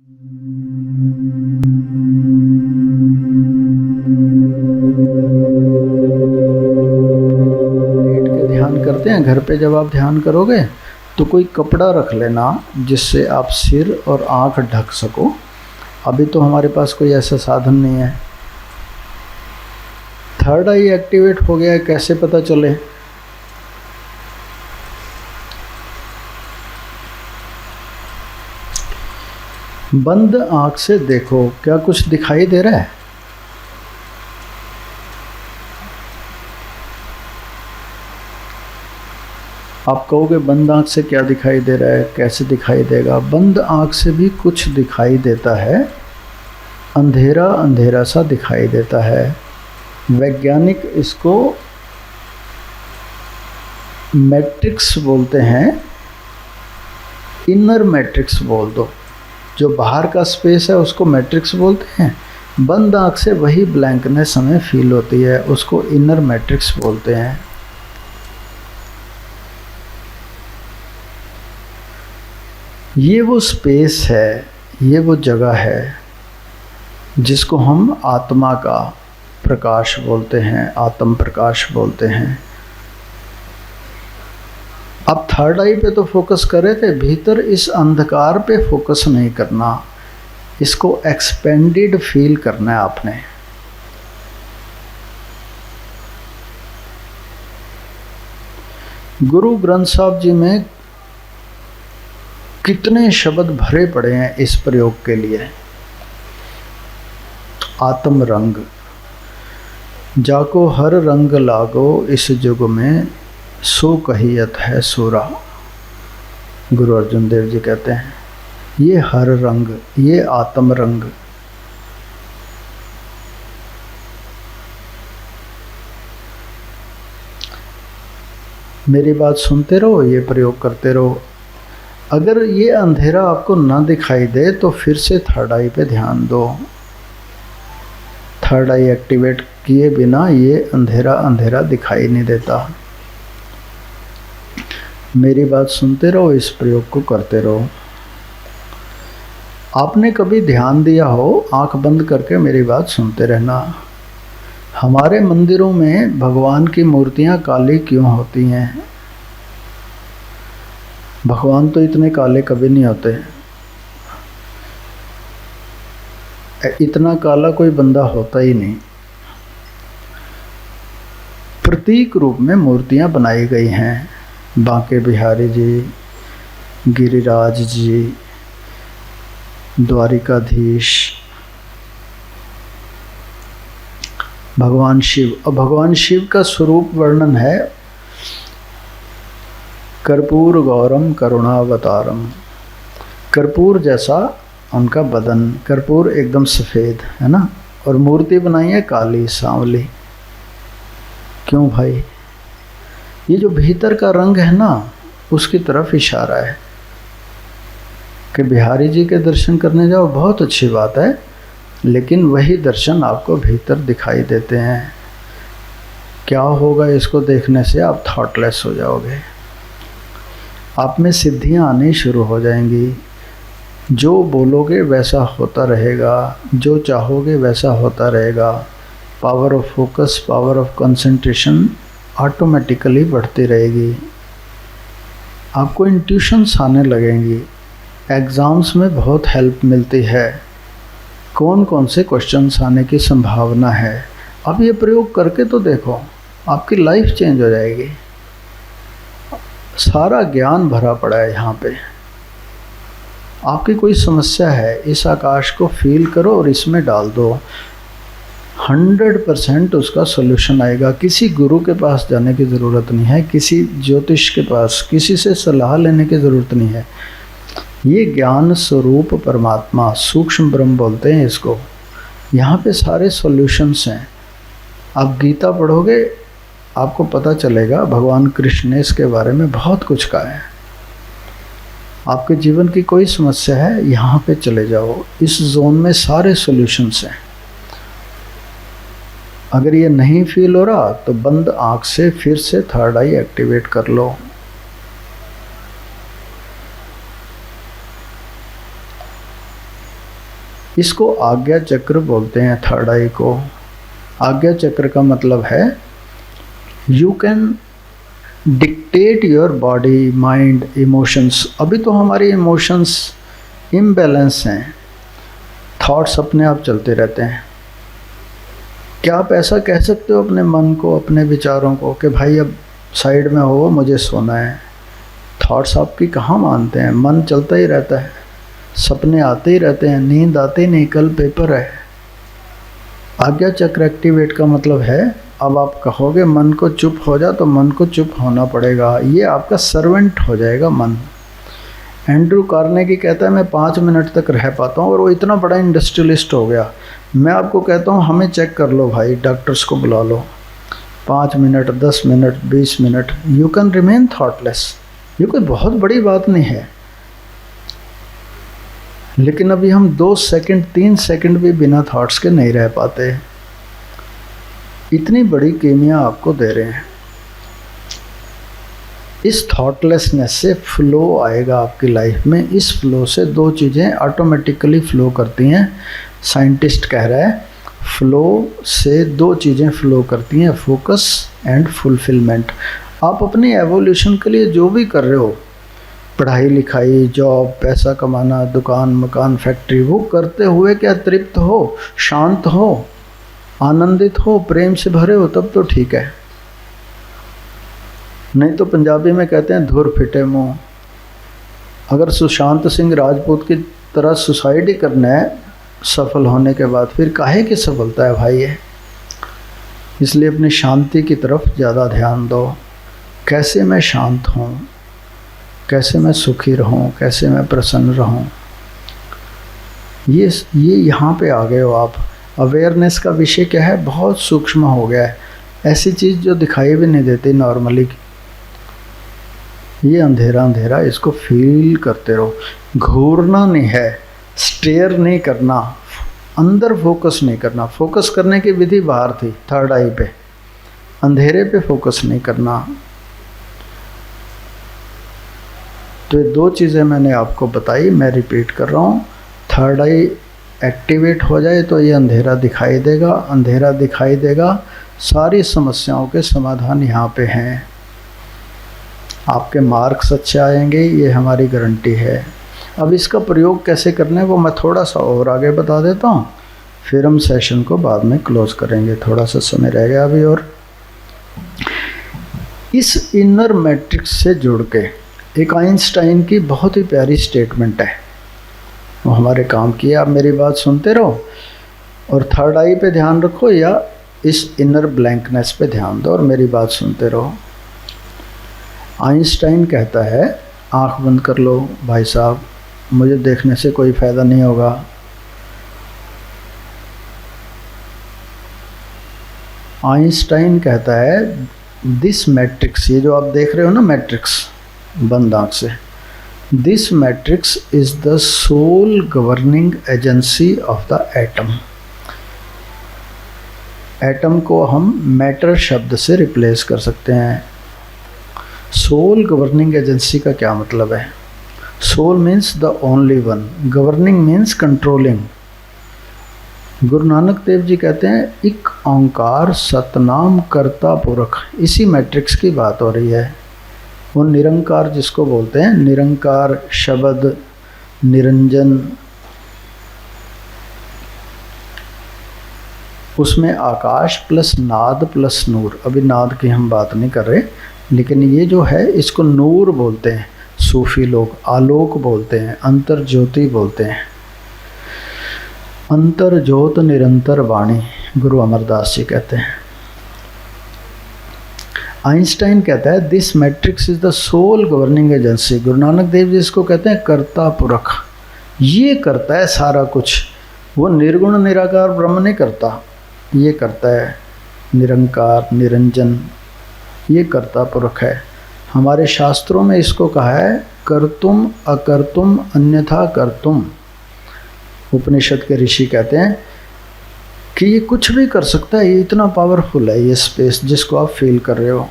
Late के ध्यान करते हैं। घर पे जब आप ध्यान करोगे तो कोई कपड़ा रख लेना जिससे आप सिर और आंख ढक सको। अभी तो हमारे पास कोई ऐसा साधन नहीं है। थर्ड आई एक्टिवेट हो गया है, कैसे पता चले? बंद आंख से देखो, क्या कुछ दिखाई दे रहा है? आप कहोगे बंद आंख से क्या दिखाई दे रहा है, कैसे दिखाई देगा? बंद आंख से भी कुछ दिखाई देता है, अंधेरा अंधेरा सा दिखाई देता है। वैज्ञानिक इसको मैट्रिक्स बोलते हैं, इनर मैट्रिक्स बोल दो। जो बाहर का स्पेस है उसको मैट्रिक्स बोलते हैं। बंद आंख से वही ब्लैंकनेस हमें फील होती है, उसको इनर मैट्रिक्स बोलते हैं। ये वो स्पेस है, ये वो जगह है जिसको हम आत्मा का प्रकाश बोलते हैं, आत्म प्रकाश बोलते हैं। अब थर्ड आई पे तो फोकस कर रहे थे, भीतर इस अंधकार पे फोकस नहीं करना, इसको एक्सपेंडेड फील करना है आपने। गुरु ग्रंथ साहब जी में कितने शब्द भरे पड़े हैं इस प्रयोग के लिए। आत्म रंग, जाको हर रंग लागो इस जुग में, सो कहियत है सूरा। गुरु अर्जुन देव जी कहते हैं ये हर रंग, ये आत्म रंग। मेरी बात सुनते रहो, ये प्रयोग करते रहो। अगर ये अंधेरा आपको ना दिखाई दे तो फिर से थर्ड आई पे ध्यान दो। थर्ड आई एक्टिवेट किए बिना ये अंधेरा अंधेरा दिखाई नहीं देता। मेरी बात सुनते रहो, इस प्रयोग को करते रहो। आपने कभी ध्यान दिया हो, आंख बंद करके मेरी बात सुनते रहना। हमारे मंदिरों में भगवान की मूर्तियां काली क्यों होती हैं? भगवान तो इतने काले कभी नहीं होते। इतना काला कोई बंदा होता ही नहीं। प्रतीक रूप में मूर्तियां बनाई गई हैं। बांके बिहारी जी, गिरिराज जी, द्वारिकाधीश, भगवान शिव। और भगवान शिव का स्वरूप वर्णन है, कर्पूर गौरम करुणावतारम। कर्पूर जैसा उनका बदन, कर्पूर एकदम सफ़ेद है ना, और मूर्ति बनाई है काली सांवली। क्यों भाई? ये जो भीतर का रंग है ना, उसकी तरफ इशारा है कि बिहारी जी के दर्शन करने जाओ, बहुत अच्छी बात है, लेकिन वही दर्शन आपको भीतर दिखाई देते हैं। क्या होगा इसको देखने से? आप थॉटलेस हो जाओगे, आप में सिद्धियां आनी शुरू हो जाएंगी। जो बोलोगे वैसा होता रहेगा, जो चाहोगे वैसा होता रहेगा। Power of focus, power of concentration automatically बढ़ती रहेगी। आपको इंट्यूशंस आने लगेंगी। एग्ज़ाम्स में बहुत हेल्प मिलती है, कौन कौन से क्वेश्चंस आने की संभावना है। अब ये प्रयोग करके तो देखो, आपकी लाइफ चेंज हो जाएगी। सारा ज्ञान भरा पड़ा है यहाँ पे। आपकी कोई समस्या है, इस आकाश को फील करो और इसमें डाल दो, 100% उसका सॉल्यूशन आएगा। किसी गुरु के पास जाने की ज़रूरत नहीं है, किसी ज्योतिष के पास, किसी से सलाह लेने की ज़रूरत नहीं है। ये ज्ञान स्वरूप परमात्मा, सूक्ष्म ब्रह्म बोलते हैं इसको, यहाँ पे सारे सॉल्यूशंस हैं। आप गीता पढ़ोगे, आपको पता चलेगा भगवान कृष्ण ने इसके बारे में बहुत कुछ कहा है। आपके जीवन की कोई समस्या है, यहाँ पे चले जाओ, इस जोन में सारे सॉल्यूशंस हैं। अगर ये नहीं फील हो रहा तो बंद आँख से फिर से थर्ड आई एक्टिवेट कर लो। इसको आज्ञा चक्र बोलते हैं, थर्ड आई को। आज्ञा चक्र का मतलब है you can dictate your body, mind, emotions. अभी तो हमारी इमोशंस इम्बैलेंस हैं, थॉट्स अपने आप चलते रहते हैं। क्या आप ऐसा कह सकते हो अपने मन को, अपने विचारों को कि भाई अब साइड में हो, मुझे सोना है? थॉट्स आपकी कहाँ मानते हैं, मन चलता ही रहता है, सपने आते ही रहते हैं, नींद आती नहीं, कल पेपर है। आज्ञा चक्र एक्टिवेट का मतलब है अब आप कहोगे मन को चुप हो जा, तो मन को चुप होना पड़ेगा, ये आपका सर्वेंट हो जाएगा मन। एंड्रू कार्नेगी कहता है मैं 5 मिनट तक रह पाता हूँ, और वो इतना बड़ा इंडस्ट्रियलिस्ट हो गया। मैं आपको कहता हूँ हमें चेक कर लो भाई, डॉक्टर्स को बुला लो, 5 minute, 10 minute, 20 minute, you can remain thoughtless. ये कोई बहुत बड़ी बात नहीं है। लेकिन अभी हम 2 सेकंड, 3 सेकंड भी बिना थॉट्स के नहीं रह पाते। इतनी बड़ी केमिया आपको दे रहे हैं। इस थॉटलेसनेस से फ्लो आएगा आपकी लाइफ में। इस फ्लो से 2 चीज़ें ऑटोमेटिकली फ्लो करती हैं। साइंटिस्ट कह रहा है फ्लो से 2 चीज़ें फ्लो करती हैं, फोकस एंड फुलफिलमेंट। आप अपनी एवोल्यूशन के लिए जो भी कर रहे हो, पढ़ाई लिखाई, जॉब, पैसा कमाना, दुकान, मकान, फैक्ट्री, वो करते हुए क्या तृप्त हो, शांत हो, आनंदित हो, प्रेम से भरे हो, तब तो ठीक है। नहीं तो पंजाबी में कहते हैं धुर फिटे मुँह। अगर सुशांत सिंह राजपूत की तरह सुसाइड ही करना है सफल होने के बाद, फिर काहे की सफलता है भाई ये? इसलिए अपनी शांति की तरफ ज़्यादा ध्यान दो। कैसे मैं शांत हूँ, कैसे मैं सुखी रहूँ, कैसे मैं प्रसन्न रहूँ, ये यहाँ पे आ गए हो आप। अवेयरनेस का विषय क्या है, बहुत सूक्ष्म हो गया है। ऐसी चीज़ जो दिखाई भी नहीं देती नॉर्मली, ये अंधेरा अंधेरा, इसको फील करते रहो। घूरना नहीं है, स्टेयर नहीं करना, अंदर फोकस नहीं करना। फोकस करने की विधि बाहर थी, थर्ड आई पे, अंधेरे पे फोकस नहीं करना। तो ये 2 चीज़ें मैंने आपको बताई, मैं रिपीट कर रहा हूँ। थर्ड आई एक्टिवेट हो जाए तो ये अंधेरा दिखाई देगा, अंधेरा दिखाई देगा, सारी समस्याओं के समाधान यहाँ पे हैं। आपके मार्क्स अच्छे आएंगे, ये हमारी गारंटी है। अब इसका प्रयोग कैसे करना है वो मैं थोड़ा सा और आगे बता देता हूँ, फिर हम सेशन को बाद में क्लोज करेंगे। थोड़ा सा समय रह गया अभी। और इस इनर मैट्रिक्स से जुड़ के एक आइंस्टाइन की बहुत ही प्यारी स्टेटमेंट है, वो हमारे काम की है। आप मेरी बात सुनते रहो और थर्ड आई पे ध्यान रखो या इस इनर ब्लैंकनेस पे ध्यान दो और मेरी बात सुनते रहो। आइंस्टाइन कहता है, आंख बंद कर लो भाई साहब, मुझे देखने से कोई फ़ायदा नहीं होगा। आइंस्टाइन कहता है दिस मैट्रिक्स, ये जो आप देख रहे हो ना मैट्रिक्स, बंद आंख से, this matrix is the sole governing agency of the atom. Atom को हम मैटर शब्द से रिप्लेस कर सकते हैं। सोल गवर्निंग एजेंसी का क्या मतलब है? Sole means the only one, governing means controlling. Guru Nanak Dev ji कहते हैं एक ओंकार सतनाम कर्ता पुरख, इसी मैट्रिक्स की बात हो रही है। वो निरंकार जिसको बोलते हैं, निरंकार शब्द, निरंजन, उसमें आकाश प्लस नाद प्लस नूर। अभी नाद की हम बात नहीं कर रहे, लेकिन ये जो है इसको नूर बोलते हैं सूफी लोग, आलोक बोलते हैं, अंतर ज्योति बोलते हैं। अंतर ज्योत निरंतर वाणी, गुरु अमरदास जी कहते हैं। आइंस्टाइन कहता है this matrix is the sole governing agency. Guru Nanak Dev ji इसको कहते हैं कर्ता पुरख, ये करता है सारा कुछ। वो निर्गुण निराकार ब्रह्म नहीं करता, ये करता है निरंकार निरंजन, ये कर्ता पुरख है। हमारे शास्त्रों में इसको कहा है कर्तुम अकर्तुम अन्यथा कर्तुम। उपनिषद के ऋषि कहते हैं कि ये कुछ भी कर सकता है, ये इतना पावरफुल है ये स्पेस जिसको आप फील कर रहे हो,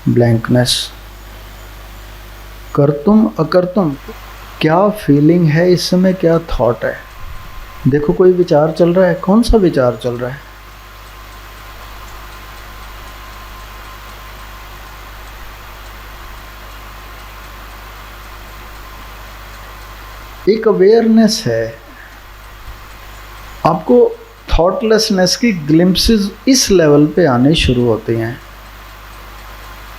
ब्लैंकनेस। कर्तुम अकर्तुम, क्या फीलिंग है इस समय, क्या थॉट है, देखो कोई विचार चल रहा है, कौन सा विचार चल रहा है? एक अवेयरनेस है। आपको थॉटलेसनेस की ग्लिम्पसेस इस लेवल पे आने शुरू होती हैं।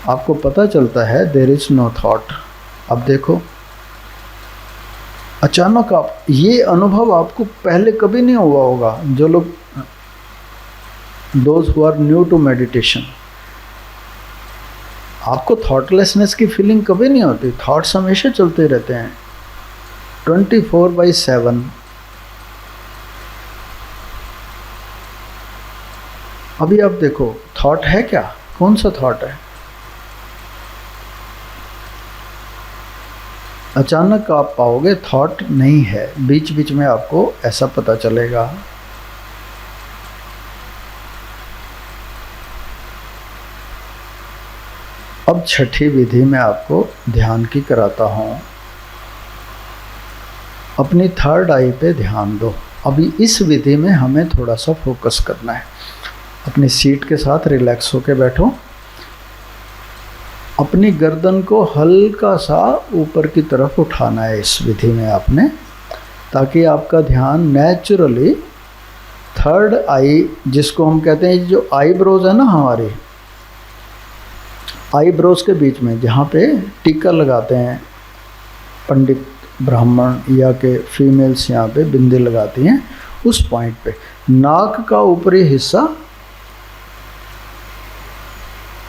आपको पता चलता है देयर इज नो थॉट। अब देखो अचानक आप ये अनुभव आपको पहले कभी नहीं हुआ होगा। जो लोग those who are new to meditation, आपको थॉटलेसनेस की फीलिंग कभी नहीं होती। थॉट्स हमेशा चलते रहते हैं 24/7। अभी आप देखो थॉट है क्या? कौन सा थॉट है? अचानक आप पाओगे थॉट नहीं है, बीच बीच में आपको ऐसा पता चलेगा। अब छठी विधि में आपको ध्यान की कराता हूं। अपनी थर्ड आई पे ध्यान दो। अभी इस विधि में हमें थोड़ा सा फोकस करना है। अपनी सीट के साथ रिलैक्स होके बैठो। अपनी गर्दन को हल्का सा ऊपर की तरफ उठाना है इस विधि में आपने, ताकि आपका ध्यान नेचुरली थर्ड आई, जिसको हम कहते हैं जो आईब्रोज है ना, हमारी आईब्रोज के बीच में जहाँ पे टीका लगाते हैं पंडित ब्राह्मण या के फीमेल्स यहाँ पे बिंदी लगाती हैं, उस पॉइंट पे नाक का ऊपरी हिस्सा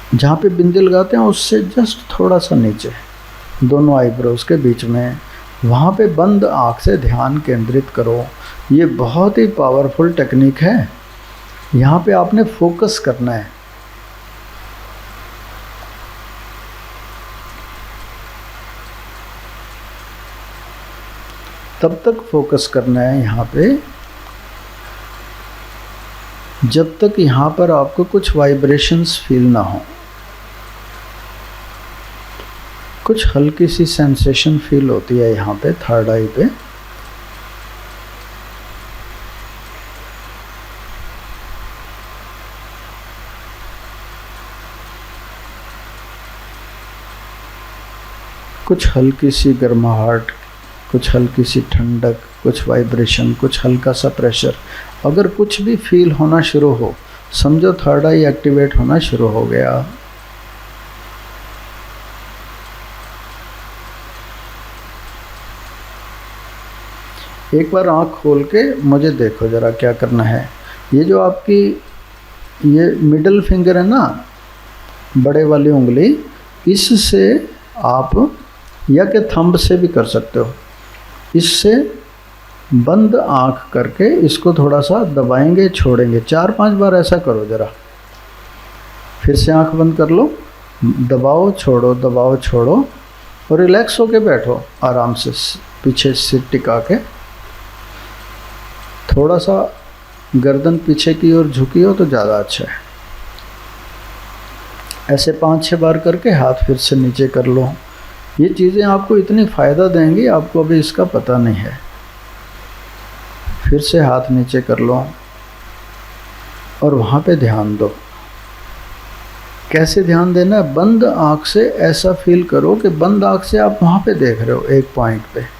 जहाँ पे बिंदी लगाते हैं उससे जस्ट थोड़ा सा नीचे, दोनों आईब्रोज के बीच में, वहाँ पे बंद आँख से ध्यान केंद्रित करो। ये बहुत ही पावरफुल टेक्निक है। यहाँ पे आपने फोकस करना है। तब तक फोकस करना है यहाँ पे जब तक यहाँ पर आपको कुछ वाइब्रेशंस फील ना हो, कुछ हल्की सी सेंसेशन फील होती है यहाँ पे थर्ड आई पे। कुछ हल्की सी गर्माहट, कुछ हल्की सी ठंडक, कुछ वाइब्रेशन, कुछ हल्का सा प्रेशर। अगर कुछ भी फील होना शुरू हो, समझो थर्ड आई एक्टिवेट होना शुरू हो गया। एक बार आँख खोल के मुझे देखो ज़रा क्या करना है। ये जो आपकी ये मिडल फिंगर है ना, बड़े वाली उंगली, इससे आप या के थंब से भी कर सकते हो। इससे बंद आँख करके इसको थोड़ा सा दबाएंगे, छोड़ेंगे। 4-5 बार ऐसा करो ज़रा। फिर से आँख बंद कर लो, दबाओ छोड़ो, दबाओ छोड़ो, और रिलैक्स होके बैठो आराम से, पीछे सिर टिका के। थोड़ा सा गर्दन पीछे की ओर झुकी हो तो ज़्यादा अच्छा है। ऐसे 5-6 बार करके हाथ फिर से नीचे कर लो। ये चीज़ें आपको इतनी फ़ायदा देंगी, आपको अभी इसका पता नहीं है। फिर से हाथ नीचे कर लो और वहाँ पे ध्यान दो। कैसे ध्यान देना है? बंद आँख से ऐसा फील करो कि बंद आँख से आप वहाँ पे देख रहे हो एक पॉइंट पे।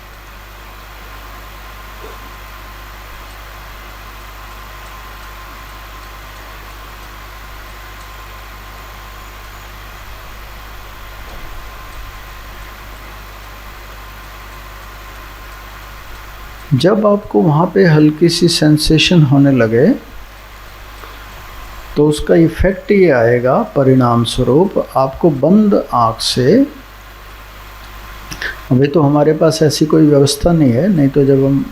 जब आपको वहाँ पे हल्की सी सेंसेशन होने लगे तो उसका इफ़ेक्ट ये आएगा, परिणाम स्वरूप आपको बंद आँख से, अभी तो हमारे पास ऐसी कोई व्यवस्था नहीं है, नहीं तो जब हम